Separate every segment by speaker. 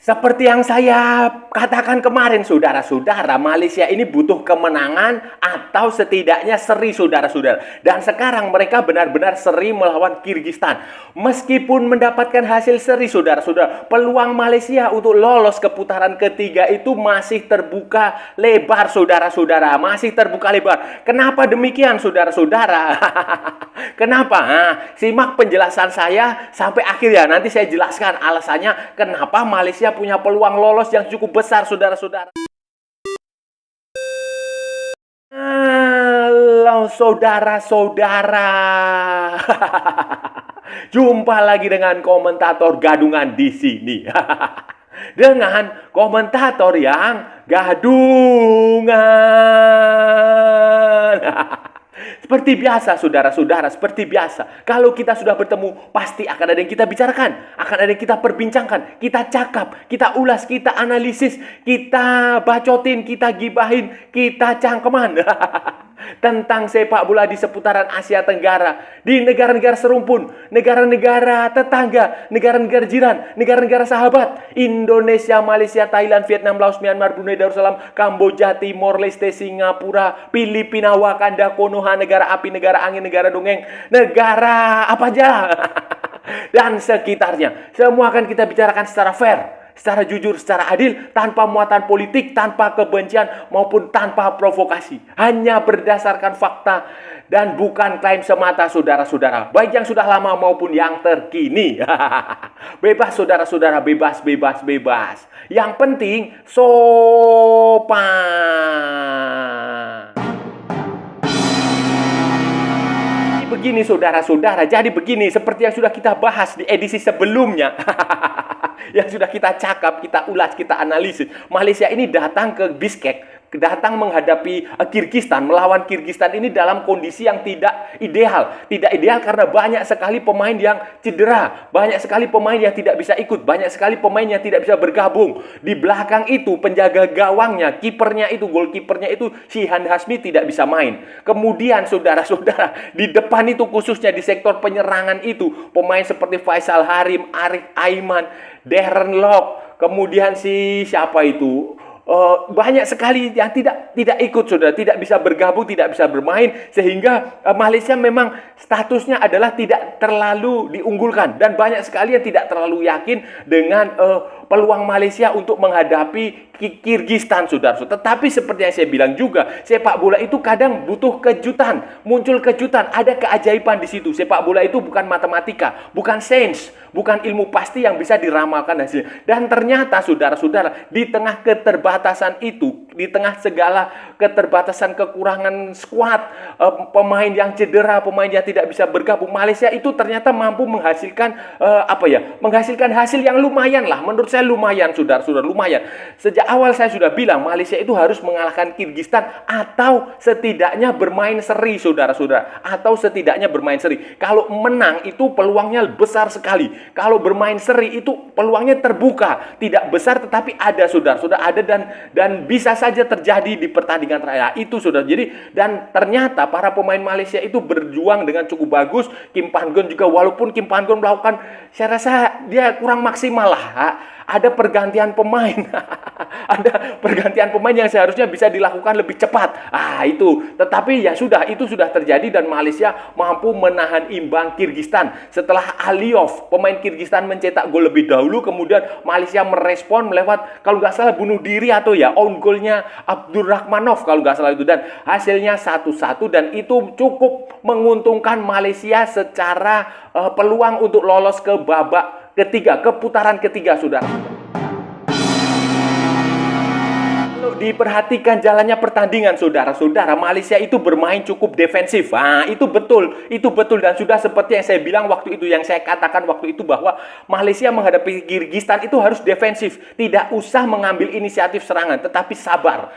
Speaker 1: Seperti yang saya katakan kemarin, saudara-saudara, Malaysia ini butuh kemenangan atau setidaknya seri, saudara-saudara. Dan sekarang mereka benar-benar seri melawan Kyrgyzstan. Meskipun mendapatkan hasil seri, saudara-saudara, peluang Malaysia untuk lolos ke putaran ketiga itu masih terbuka lebar, saudara-saudara. Masih terbuka lebar. Kenapa demikian, saudara-saudara? Kenapa? Nah, simak penjelasan saya sampai akhir ya. Nanti saya jelaskan alasannya kenapa Malaysia punya peluang lolos yang cukup besar, saudara-saudara. Halo, saudara-saudara. Jumpa lagi dengan komentator gadungan di sini. Dengan komentator yang gadungan. Seperti biasa, saudara-saudara, seperti biasa. Kalau kita sudah bertemu, pasti akan ada yang kita bicarakan. Akan ada yang kita perbincangkan. Kita cakap, kita ulas, kita analisis, kita bacotin, kita gibahin, kita cangkeman. Tentang sepak bola di seputaran Asia Tenggara. Di negara-negara serumpun, negara-negara tetangga, negara-negara jiran, negara-negara sahabat. Indonesia, Malaysia, Thailand, Vietnam, Laos, Myanmar, Brunei Darussalam, Kamboja, Timor Leste, Singapura, Filipina, Wakanda, Konoha, negara api, negara angin, negara dongeng, negara apa aja. Dan sekitarnya. Semua akan kita bicarakan secara fair, secara jujur, secara adil, tanpa muatan politik, tanpa kebencian, maupun tanpa provokasi. Hanya berdasarkan fakta dan bukan klaim semata, saudara-saudara. Baik yang sudah lama maupun yang terkini. Bebas, saudara-saudara, bebas, bebas, bebas. Yang penting, sopan. Begini, saudara-saudara, jadi begini, seperti yang sudah kita bahas di edisi sebelumnya. Yang sudah kita cakap, kita ulas, kita analisis. Malaysia ini datang ke Bishkek, datang menghadapi Kyrgyzstan, melawan Kyrgyzstan ini dalam kondisi yang tidak ideal. Tidak ideal karena banyak sekali pemain yang cedera, banyak sekali pemain yang tidak bisa ikut, banyak sekali pemain yang tidak bisa bergabung. Di belakang itu penjaga gawangnya, kipernya itu, goalkeepernya itu Shihan Hasmi tidak bisa main. Kemudian saudara-saudara, di depan itu khususnya di sektor penyerangan itu, pemain seperti Faisal Harim, Arif Aiman, Darren Lock, kemudian si siapa itu? Banyak sekali yang tidak ikut, saudara, tidak bisa bergabung, tidak bisa bermain, sehingga Malaysia memang statusnya adalah tidak terlalu diunggulkan, dan banyak sekali yang tidak terlalu yakin dengan peluang Malaysia untuk menghadapi Kyrgyzstan, saudara. Tetapi seperti yang saya bilang juga, sepak bola itu kadang butuh kejutan, muncul kejutan, ada keajaiban di situ. Sepak bola itu bukan matematika, bukan sains, bukan ilmu pasti yang bisa diramalkan hasilnya. Dan ternyata, saudara-saudara, di tengah keterbatasan itu, di tengah segala keterbatasan kekurangan skuad, pemain yang cedera, pemain yang tidak bisa bergabung, Malaysia itu ternyata mampu menghasilkan menghasilkan hasil yang lumayan lah. Menurut saya lumayan, saudara-saudara, lumayan. Sejak awal saya sudah bilang Malaysia itu harus mengalahkan Kyrgyzstan atau setidaknya bermain seri, saudara-saudara, atau setidaknya bermain seri. Kalau menang itu peluangnya besar sekali. Kalau bermain seri itu peluangnya terbuka, tidak besar tetapi ada, saudara-saudara, ada dan bisa saja terjadi di pertandingan terakhir. Itu, saudara. Jadi, dan ternyata para pemain Malaysia itu berjuang dengan cukup bagus. Kim Pan Gon juga, walaupun Kim Pan Gon melakukan, saya rasa dia kurang maksimal lah. Ada pergantian pemain. Ada pergantian pemain yang seharusnya bisa dilakukan lebih cepat. Itu. Tetapi ya sudah, itu sudah terjadi dan Malaysia mampu menahan imbang Kyrgyzstan. Setelah Aliyev, pemain Kyrgyzstan mencetak gol lebih dahulu, kemudian Malaysia merespon lewat, kalau nggak salah, bunuh diri atau ya own goalnya Abdurrahmanov kalau nggak salah itu, dan hasilnya 1-1, dan itu cukup menguntungkan Malaysia secara peluang untuk lolos ke babak ketiga, ke putaran ketiga, saudara. Kalau diperhatikan jalannya pertandingan, saudara-saudara, Malaysia itu bermain cukup defensif. Itu betul dan sudah seperti yang saya bilang waktu itu, yang saya katakan waktu itu, bahwa Malaysia menghadapi Kyrgyzstan itu harus defensif, tidak usah mengambil inisiatif serangan, tetapi sabar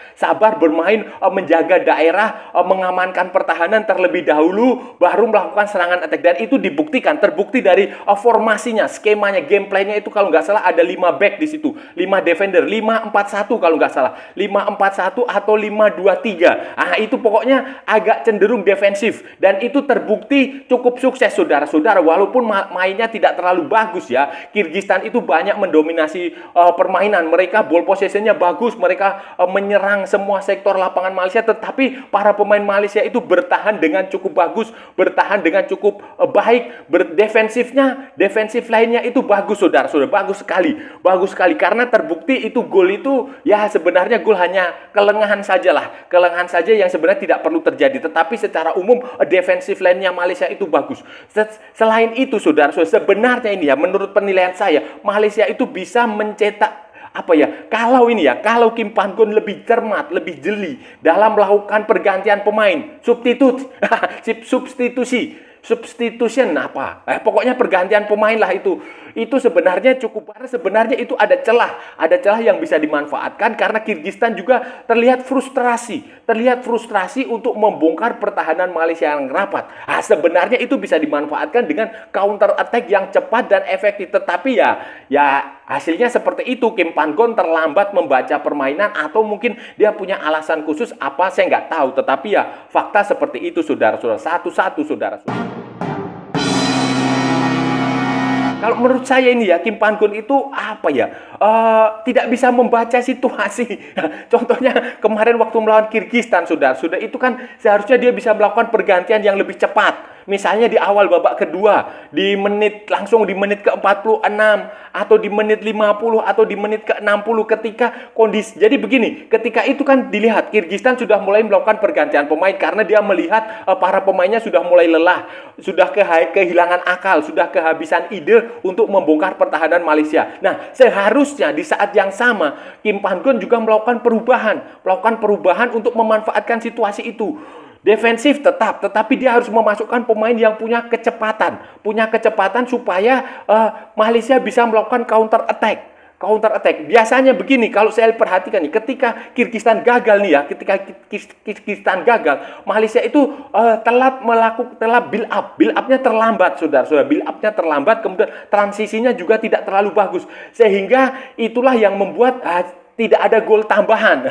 Speaker 1: bermain, menjaga daerah, mengamankan pertahanan terlebih dahulu, baru melakukan serangan attack. Dan itu terbukti dari formasinya, skemanya, gameplaynya itu kalau nggak salah ada 5 back di situ, 5 defender, 5-4-1 kalau nggak salah. 5-4-1 atau 5-2-3. Ah, itu pokoknya agak cenderung defensif dan itu terbukti cukup sukses saudara-saudara, walaupun mainnya tidak terlalu bagus ya. Kirgistan itu banyak mendominasi permainan. Mereka ball possession-nya bagus, mereka menyerang semua sektor lapangan Malaysia, tetapi para pemain Malaysia itu bertahan dengan cukup bagus, bertahan dengan cukup baik, defensif lainnya itu bagus saudara-saudara, bagus sekali karena terbukti itu gol itu ya sebenarnya gol hanya kelengahan saja yang sebenarnya tidak perlu terjadi, tetapi secara umum defensif lainnya Malaysia itu bagus. Selain itu saudara-saudara, sebenarnya ini ya menurut penilaian saya, Malaysia itu bisa mencetak kalau Kim Pan Gon lebih cermat, lebih jeli dalam melakukan pergantian pemain, substitution pokoknya pergantian pemain lah itu sebenarnya cukup, karena sebenarnya itu ada celah yang bisa dimanfaatkan karena Kirgistan juga terlihat frustrasi untuk membongkar pertahanan Malaysia yang rapat. Sebenarnya itu bisa dimanfaatkan dengan counter attack yang cepat dan efektif, tetapi ya hasilnya seperti itu. Kim Pan Gon terlambat membaca permainan atau mungkin dia punya alasan khusus apa, saya nggak tahu, tetapi ya fakta seperti itu saudara-saudara. Saudara-saudara. Kalau menurut saya ini ya, Kim Pan Gon itu tidak bisa membaca situasi. Contohnya kemarin waktu melawan Kirgistan, saudara-saudara, itu kan seharusnya dia bisa melakukan pergantian yang lebih cepat. Misalnya di awal babak kedua, langsung di menit ke-46 atau di menit 50 atau di menit ke-60 ketika kondisi. Jadi begini, ketika itu kan dilihat Kirgistan sudah mulai melakukan pergantian pemain karena dia melihat para pemainnya sudah mulai lelah, sudah kehilangan akal, sudah kehabisan ide untuk membongkar pertahanan Malaysia. Nah, seharusnya di saat yang sama Kim Pan Gon juga melakukan perubahan untuk memanfaatkan situasi itu. Defensif tetapi dia harus memasukkan pemain yang punya kecepatan supaya Malaysia bisa melakukan counter attack. Biasanya begini, kalau saya perhatikan nih, ketika Kirgistan gagal, Malaysia itu telat build up-nya terlambat, saudara-saudara. Build up-nya terlambat, kemudian transisinya juga tidak terlalu bagus. Sehingga itulah yang membuat tidak ada gol tambahan.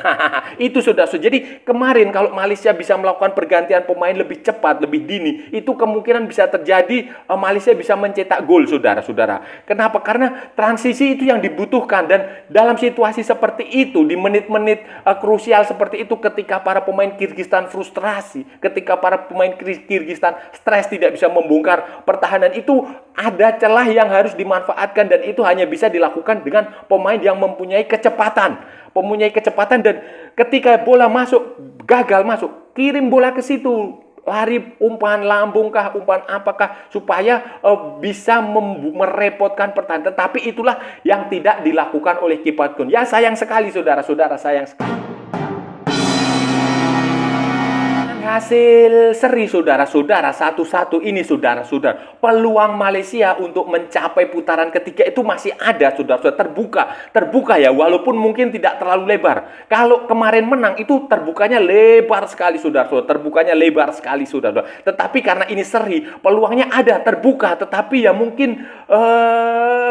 Speaker 1: Itu saudara-saudara. Jadi kemarin kalau Malaysia bisa melakukan pergantian pemain lebih cepat, lebih dini, itu kemungkinan bisa terjadi Malaysia bisa mencetak gol, saudara-saudara. Kenapa? Karena transisi itu yang dibutuhkan, dan dalam situasi seperti itu, di menit-menit krusial seperti itu, ketika para pemain Kirgistan frustrasi, ketika para pemain Kirgistan stres, tidak bisa membongkar pertahanan, itu ada celah yang harus dimanfaatkan, dan itu hanya bisa dilakukan dengan pemain yang mempunyai kecepatan, dan ketika bola gagal masuk, kirim bola ke situ, lari, umpan lambungkah, umpan apakah, supaya bisa merepotkan pertahanan. Tetapi itulah yang tidak dilakukan oleh Kim Pan Gon. Ya, sayang sekali saudara-saudara, sayang sekali. Hasil seri saudara-saudara 1-1 ini, saudara-saudara, peluang Malaysia untuk mencapai putaran ketiga itu masih ada, saudara-saudara, terbuka ya, walaupun mungkin tidak terlalu lebar. Kalau kemarin menang itu terbukanya lebar sekali, saudara-saudara, tetapi karena ini seri, peluangnya ada, terbuka, tetapi ya mungkin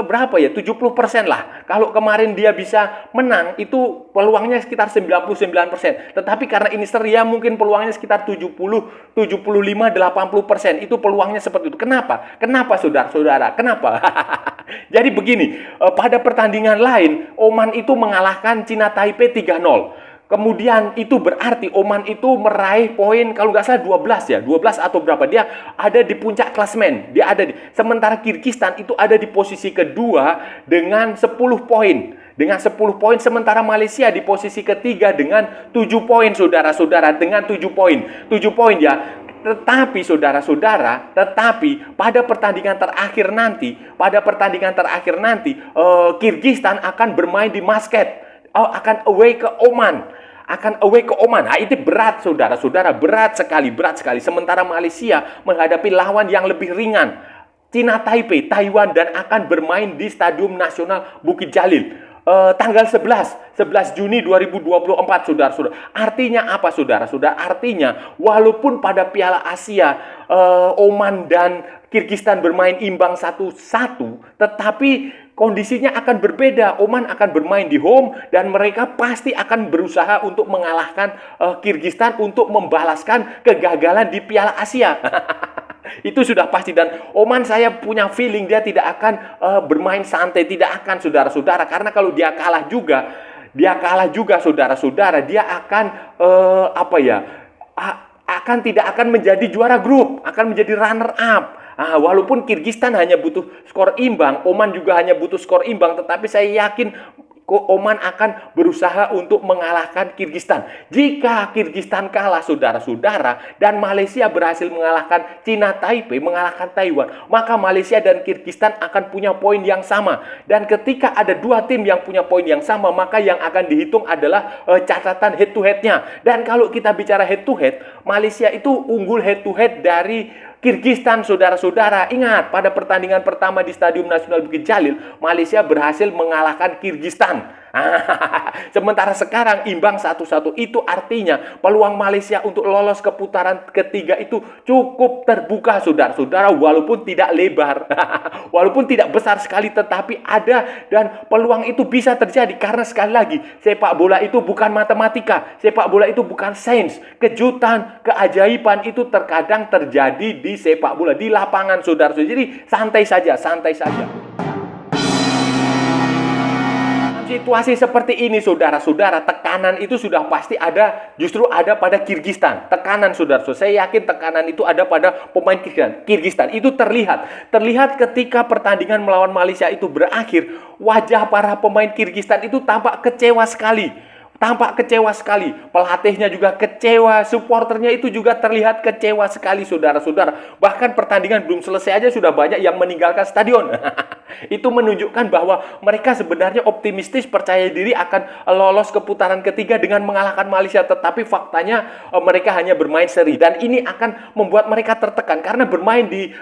Speaker 1: 70% lah. Kalau kemarin dia bisa menang, itu peluangnya sekitar 99%. Tetapi karena ini seri, ya mungkin peluangnya sekitar 70, 75, 80%. Itu peluangnya seperti itu. Kenapa? Saudara-saudara? Kenapa? Jadi begini, pada pertandingan lain, Oman itu mengalahkan Cina Taipei 3-0. Kemudian itu berarti Oman itu meraih poin kalau nggak salah 12 atau berapa. Dia ada di puncak klasemen. Sementara Kirgistan itu ada di posisi kedua dengan 10 poin. Sementara Malaysia di posisi ketiga dengan 7 poin, saudara-saudara, dengan 7 poin ya. Tetapi saudara-saudara, pada pertandingan terakhir nanti, Kirgistan akan bermain di Muscat, akan away ke Oman. Nah, itu berat, saudara-saudara, berat sekali. Sementara Malaysia menghadapi lawan yang lebih ringan, Cina Taipei, Taiwan, dan akan bermain di Stadium Nasional Bukit Jalil. Tanggal 11 Juni 2024, saudara-saudara. Artinya apa, saudara-saudara? Artinya walaupun pada Piala Asia Oman dan Kirgistan bermain imbang 1-1, tetapi kondisinya akan berbeda. Oman akan bermain di home dan mereka pasti akan berusaha untuk mengalahkan Kyrgyzstan untuk membalaskan kegagalan di Piala Asia. Itu sudah pasti. Dan Oman saya punya feeling dia tidak akan bermain santai, tidak akan, saudara-saudara, karena kalau dia kalah juga saudara-saudara, dia akan tidak akan menjadi juara grup, akan menjadi runner up. Walaupun Kyrgyzstan hanya butuh skor imbang, Oman juga hanya butuh skor imbang, tetapi saya yakin Oman akan berusaha untuk mengalahkan Kyrgyzstan. Jika Kyrgyzstan kalah, saudara-saudara, dan Malaysia berhasil mengalahkan Cina Taipei, mengalahkan Taiwan, maka Malaysia dan Kyrgyzstan akan punya poin yang sama. Dan ketika ada dua tim yang punya poin yang sama, maka yang akan dihitung adalah catatan head to head-nya. Dan kalau kita bicara head to head, Malaysia itu unggul head to head dari Kyrgyzstan, saudara-saudara. Ingat, pada pertandingan pertama di Stadium Nasional Bukit Jalil, Malaysia berhasil mengalahkan Kyrgyzstan. Sementara sekarang imbang 1-1. Itu artinya peluang Malaysia untuk lolos ke putaran ketiga itu cukup terbuka, saudara-saudara, walaupun tidak lebar. Walaupun tidak besar sekali, tetapi ada, dan peluang itu bisa terjadi. Karena sekali lagi, sepak bola itu bukan matematika, sepak bola itu bukan sains. Kejutan, keajaiban itu terkadang terjadi di sepak bola, di lapangan, saudara-saudara. Jadi santai saja, santai saja. Situasi seperti ini, saudara-saudara, tekanan itu sudah pasti ada, justru ada pada Kyrgyzstan. Tekanan, saudara-saudara, saya yakin tekanan itu ada pada pemain Kyrgyzstan. Itu terlihat ketika pertandingan melawan Malaysia itu berakhir, wajah para pemain Kyrgyzstan itu tampak kecewa sekali. Pelatihnya juga kecewa, supporternya itu juga terlihat kecewa sekali, saudara-saudara. Bahkan pertandingan belum selesai aja sudah banyak yang meninggalkan stadion. Itu menunjukkan bahwa mereka sebenarnya optimistis, percaya diri akan lolos ke putaran ketiga dengan mengalahkan Malaysia. Tetapi faktanya mereka hanya bermain seri. Dan ini akan membuat mereka tertekan. Karena bermain di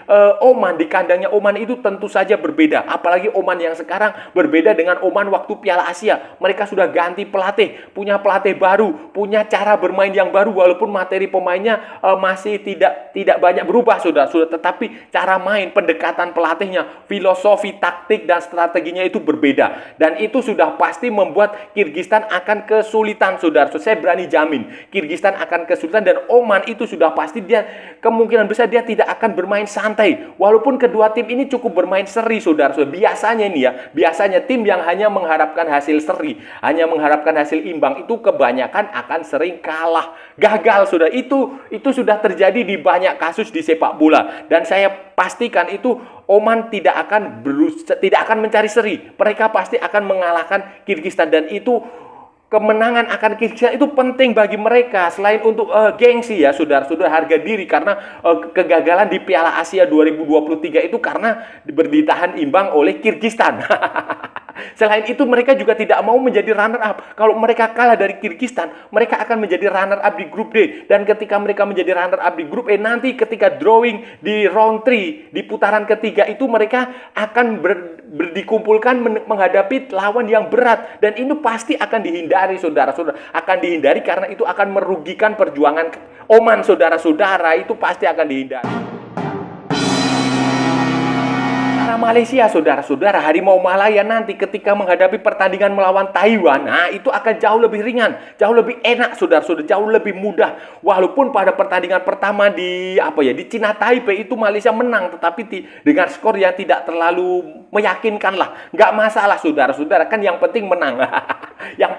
Speaker 1: Oman, di kandangnya Oman itu tentu saja berbeda. Apalagi Oman yang sekarang berbeda dengan Oman waktu Piala Asia. Mereka sudah ganti pelatih, punya pelatih baru, punya cara bermain yang baru, walaupun materi pemainnya masih tidak banyak berubah, saudara-saudara, tetapi cara main, pendekatan pelatihnya, filosofi, taktik, dan strateginya itu berbeda. Dan itu sudah pasti membuat Kyrgyzstan akan kesulitan, saudara-saudara. Saya berani jamin Kyrgyzstan akan kesulitan, dan Oman itu sudah pasti dia kemungkinan besar dia tidak akan bermain santai. Walaupun kedua tim ini cukup bermain seri, saudara-saudara. Biasanya tim yang hanya mengharapkan hasil seri, hanya mengharapkan hasil imbang, itu kebanyakan akan sering kalah, gagal, saudara. Itu sudah terjadi di banyak kasus di sepak bola. Dan saya pastikan itu Oman tidak akan mencari seri. Mereka pasti akan mengalahkan Kyrgyzstan, dan itu kemenangan akan Kyrgyzstan itu penting bagi mereka. Selain untuk gengsi, ya saudara-saudara, harga diri, karena kegagalan di Piala Asia 2023 itu karena ditahan imbang oleh Kyrgyzstan. Selain itu mereka juga tidak mau menjadi runner up. Kalau mereka kalah dari Kyrgyzstan, mereka akan menjadi runner up di grup D. Dan ketika mereka menjadi runner up di grup E, nanti ketika drawing di round 3, di putaran ketiga itu mereka akan dikumpulkan menghadapi lawan yang berat. Dan ini pasti akan dihindari, saudara-saudara. Akan dihindari karena itu akan merugikan perjuangan Oman, saudara-saudara. Itu pasti akan dihindari. Malaysia, saudara-saudara, Harimau Malaya nanti ketika menghadapi pertandingan melawan Taiwan, itu akan jauh lebih ringan, jauh lebih enak, saudara-saudara, jauh lebih mudah. Walaupun pada pertandingan pertama di Cina Taipei itu Malaysia menang, tetapi dengan skor yang tidak terlalu meyakinkan lah. Nggak masalah, saudara-saudara, kan yang penting menang. Yang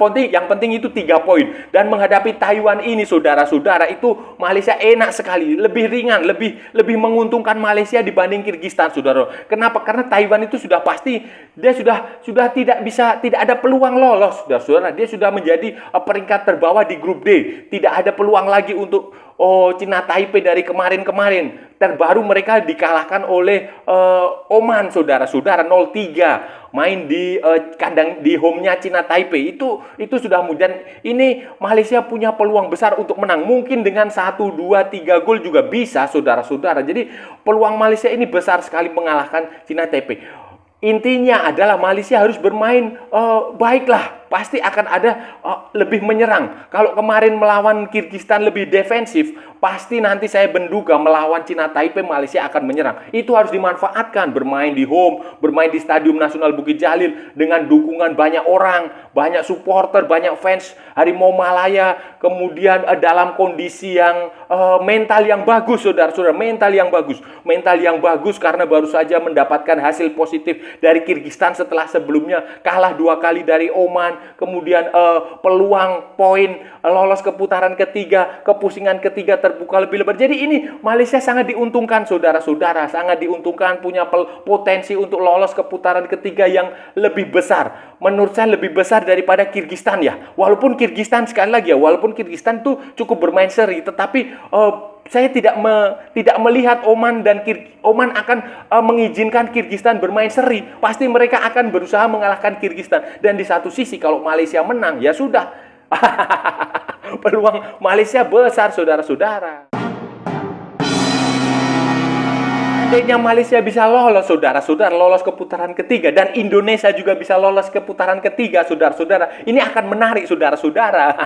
Speaker 1: penting itu 3 poin. Dan menghadapi Taiwan ini, saudara-saudara, itu Malaysia enak sekali, lebih ringan, lebih menguntungkan Malaysia dibanding Kyrgyzstan, saudara. Kenapa? Karena Taiwan itu sudah pasti dia sudah tidak ada peluang lolos, saudara. Dia sudah menjadi peringkat terbawah di grup D. Tidak ada peluang lagi untuk Cina Taipei dari kemarin-kemarin. Terbaru mereka dikalahkan oleh Oman, saudara-saudara, 0-3. Main di kandang di home-nya Cina Taipei. Itu sudah mudah. Ini Malaysia punya peluang besar untuk menang. Mungkin dengan 1, 2, 3 gol juga bisa, saudara-saudara. Jadi peluang Malaysia ini besar sekali mengalahkan Cina Taipei. Intinya adalah Malaysia harus bermain baiklah. pasti akan ada lebih menyerang. Kalau kemarin melawan Kirgistan lebih defensif, pasti nanti saya menduga melawan Cina Taipei Malaysia akan menyerang. Itu harus dimanfaatkan, bermain di home, bermain di Stadium Nasional Bukit Jalil dengan dukungan banyak orang, banyak supporter, banyak fans Harimau Malaya, kemudian dalam kondisi yang mental yang bagus, saudara-saudara, mental yang bagus karena baru saja mendapatkan hasil positif dari Kirgistan setelah sebelumnya kalah 2 kali dari Oman, kemudian peluang poin lolos ke putaran ketiga, kepusingan ketiga terbuka lebih lebar. Jadi ini Malaysia sangat diuntungkan, saudara-saudara, sangat diuntungkan, punya potensi untuk lolos ke putaran ketiga yang lebih besar. Menurut saya lebih besar daripada Kirgistan ya. Walaupun Kirgistan sekali lagi ya, walaupun Kirgistan tuh cukup bermain seri, tetapi saya tidak melihat Oman akan mengizinkan Kirgistan bermain seri. Pasti mereka akan berusaha mengalahkan Kirgistan. Dan di satu sisi kalau Malaysia menang, ya sudah. Peluang Malaysia besar, saudara-saudara. Seandainya Malaysia bisa lolos, saudara-saudara, lolos ke putaran ketiga, dan Indonesia juga bisa lolos ke putaran ketiga, saudara-saudara, ini akan menarik, saudara-saudara.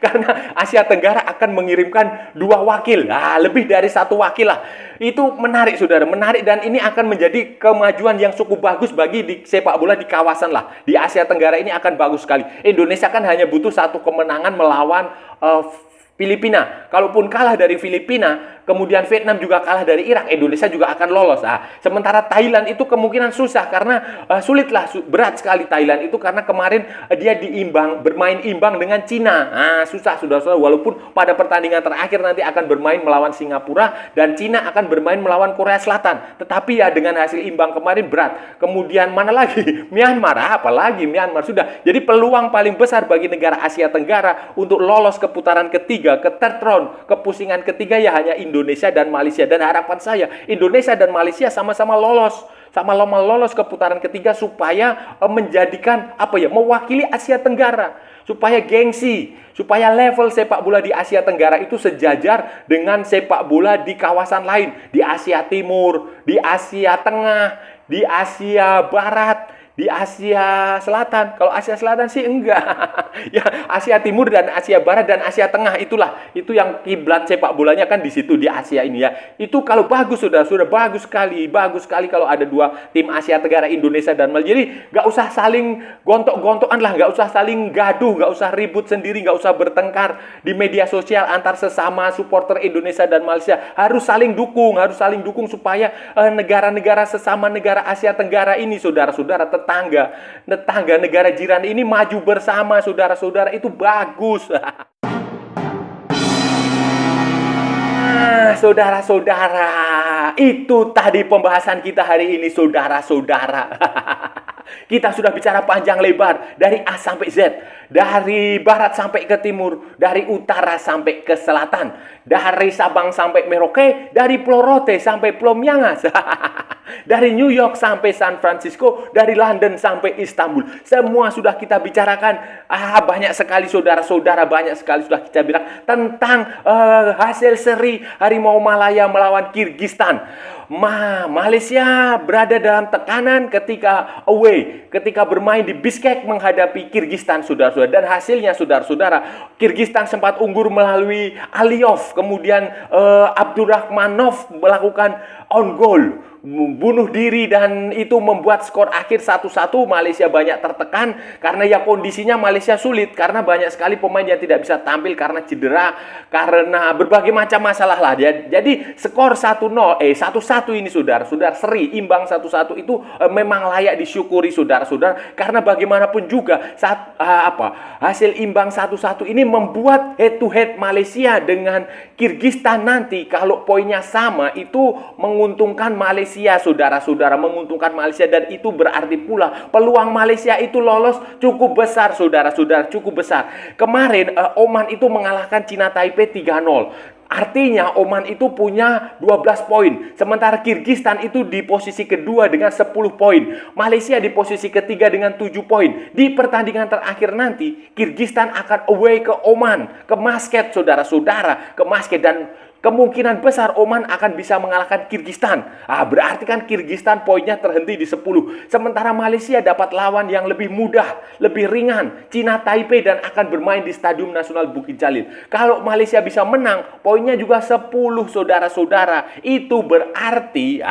Speaker 1: Karena Asia Tenggara akan mengirimkan 2 wakil, lebih dari 1 wakil lah. Itu menarik, saudara, menarik, dan ini akan menjadi kemajuan yang cukup bagus bagi sepak bola di kawasan lah. Di Asia Tenggara ini akan bagus sekali. Indonesia kan hanya butuh 1 kemenangan melawan Filipina. Kalaupun kalah dari Filipina, kemudian Vietnam juga kalah dari Irak, Indonesia juga akan lolos. Sementara Thailand itu kemungkinan susah karena berat sekali Thailand itu karena kemarin dia bermain imbang dengan Cina. Susah, saudara-saudara, walaupun pada pertandingan terakhir nanti akan bermain melawan Singapura dan Cina akan bermain melawan Korea Selatan. Tetapi ya dengan hasil imbang kemarin berat. Kemudian mana lagi? Myanmar, apalagi Myanmar sudah. Jadi peluang paling besar bagi negara Asia Tenggara untuk lolos ke putaran ketiga, ke third round, ke pusingan ketiga ya hanya Indonesia dan Malaysia. Dan harapan saya Indonesia dan Malaysia sama-sama lolos ke putaran ketiga supaya menjadikan mewakili Asia Tenggara, supaya gengsi, supaya level sepak bola di Asia Tenggara itu sejajar dengan sepak bola di kawasan lain, di Asia Timur, di Asia Tengah, di Asia Barat, di Asia Selatan. Kalau Asia Selatan sih enggak. Ya, Asia Timur dan Asia Barat dan Asia Tengah itu yang kiblat sepak bolanya kan di situ, di Asia ini ya. Itu kalau bagus, sudah bagus sekali kalau ada 2 tim Asia Tenggara, Indonesia dan Malaysia. Jadi enggak usah saling gontok-gontokan lah, enggak usah saling gaduh, enggak usah ribut sendiri, enggak usah bertengkar di media sosial antar sesama supporter Indonesia dan Malaysia. Harus saling dukung supaya negara-negara sesama negara Asia Tenggara ini, saudara-saudara, tetangga negara jiran ini maju bersama, saudara-saudara, itu bagus. Saudara-saudara, itu tadi pembahasan kita hari ini, saudara-saudara. Kita sudah bicara panjang lebar dari A sampai Z, dari barat sampai ke timur, dari utara sampai ke selatan, dari Sabang sampai Merauke, dari Pulau Rote sampai Pulau Miangas. Dari New York sampai San Francisco, dari London sampai Istanbul. Semua sudah kita bicarakan. Banyak sekali, saudara-saudara, banyak sekali sudah kita bilang tentang hasil seri Harimau Malaya melawan Kirgistan. Malaysia berada dalam tekanan ketika away, ketika bermain di Bishkek menghadapi Kirgistan, saudara-saudara. Dan hasilnya, saudara-saudara, Kirgistan sempat unggul melalui Aliyov, kemudian Abdurrahmanov melakukan on goal, bunuh diri, dan itu membuat skor akhir 1-1. Malaysia banyak tertekan karena ya kondisinya Malaysia sulit karena banyak sekali pemain yang tidak bisa tampil karena cedera, karena berbagai macam masalah lah. Jadi skor 1-1 ini, saudara-saudara, seri imbang 1-1 itu memang layak disyukuri, saudara-saudara, karena bagaimanapun juga hasil imbang 1-1 ini membuat head to head Malaysia dengan Kirgistan nanti kalau poinnya sama itu menguntungkan Malaysia, saudara-saudara, menguntungkan Malaysia, dan itu berarti pula peluang Malaysia itu lolos cukup besar, saudara-saudara, cukup besar. Kemarin Oman itu mengalahkan Cina Taipei 3-0. Artinya Oman itu punya 12 poin. Sementara Kirgistan itu di posisi kedua dengan 10 poin. Malaysia di posisi ketiga dengan 7 poin. Di pertandingan terakhir nanti Kirgistan akan away ke Oman, ke Muscat, saudara-saudara, ke Muscat. Dan kemungkinan besar Oman akan bisa mengalahkan Kirgistan. Berarti kan Kirgistan poinnya terhenti di 10. Sementara Malaysia dapat lawan yang lebih mudah, lebih ringan, Cina Taipei, dan akan bermain di Stadium Nasional Bukit Jalil. Kalau Malaysia bisa menang, poinnya juga 10, saudara-saudara. Itu berarti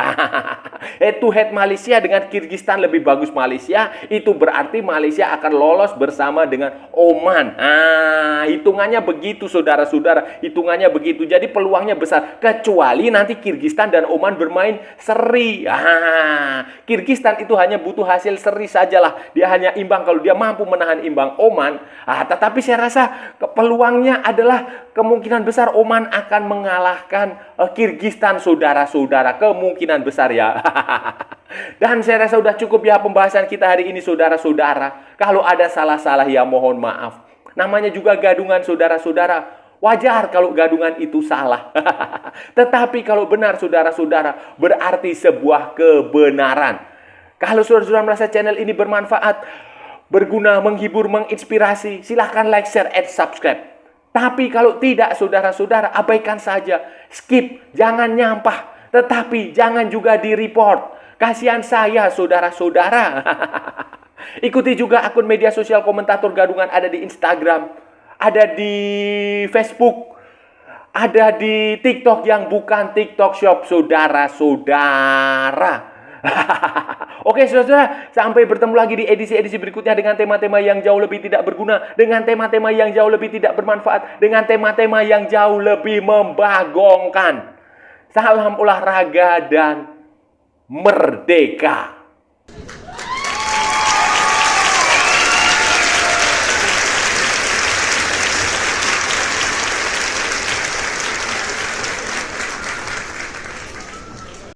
Speaker 1: head to head Malaysia dengan Kirgistan lebih bagus Malaysia. Itu berarti Malaysia akan lolos bersama dengan Oman. Hitungannya begitu, saudara-saudara. Hitungannya begitu. Jadi peluangnya besar, kecuali nanti Kirgistan dan Oman bermain seri. Kirgistan itu hanya butuh hasil seri sajalah. Dia hanya imbang kalau dia mampu menahan imbang Oman. Tetapi saya rasa peluangnya adalah kemungkinan besar Oman akan mengalahkan Kirgistan, saudara-saudara. Kemungkinan besar ya. Dan saya rasa sudah cukup ya pembahasan kita hari ini, saudara-saudara. Kalau ada salah-salah ya mohon maaf. Namanya juga gadungan, saudara-saudara. Wajar kalau gadungan itu salah. Tetapi kalau benar, saudara-saudara, berarti sebuah kebenaran. Kalau saudara-saudara merasa channel ini bermanfaat, berguna, menghibur, menginspirasi, silahkan like, share, and subscribe. Tapi kalau tidak, saudara-saudara, abaikan saja. Skip, jangan nyampah. Tetapi jangan juga di-report. Kasihan saya, saudara-saudara. Ikuti juga akun media sosial Komentator Gadungan, ada di Instagram, ada di Facebook, ada di TikTok yang bukan TikTok Shop, saudara-saudara. Oke, saudara-saudara, sampai bertemu lagi di edisi-edisi berikutnya dengan tema-tema yang jauh lebih tidak berguna, dengan tema-tema yang jauh lebih tidak bermanfaat, dengan tema-tema yang jauh lebih membagongkan. Salam olahraga dan merdeka.